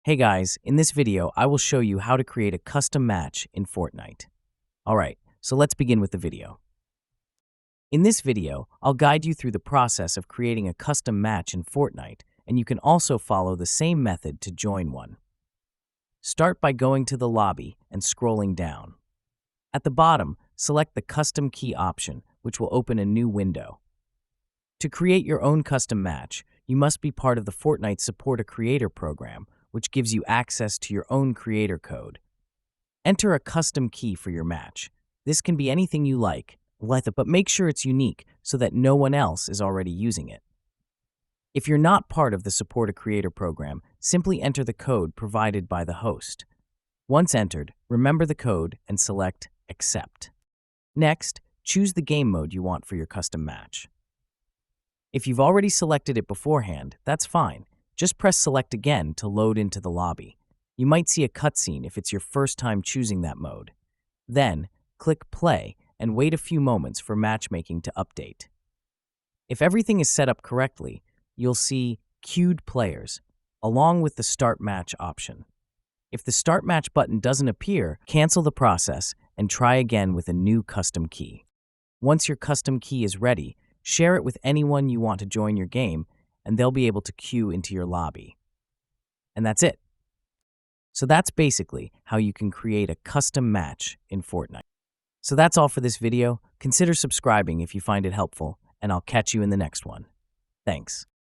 Hey guys, in this video, I will show you how to create a custom match in Fortnite. Alright, so let's begin with the video. In this video, I'll guide you through the process of creating a custom match in Fortnite, and you can also follow the same method to join one. Start by going to the lobby and scrolling down. At the bottom, select the Custom Key option, which will open a new window. To create your own custom match, you must be part of the Fortnite Support a Creator program, which gives you access to your own creator code. Enter a custom key for your match. This can be anything you like, but make sure it's unique so that no one else is already using it. If you're not part of the Support a Creator program, simply enter the code provided by the host. Once entered, remember the code and select Accept. Next, choose the game mode you want for your custom match. If you've already selected it beforehand, that's fine. Just press Select again to load into the lobby. You might see a cutscene if it's your first time choosing that mode. Then, click Play and wait a few moments for matchmaking to update. If everything is set up correctly, you'll see Queued Players, along with the Start Match option. If the Start Match button doesn't appear, cancel the process and try again with a new custom key. Once your custom key is ready, share it with anyone you want to join your game, and they'll be able to queue into your lobby. And that's it. So that's basically how you can create a custom match in Fortnite. So that's all for this video. Consider subscribing if you find it helpful, and I'll catch you in the next one. Thanks.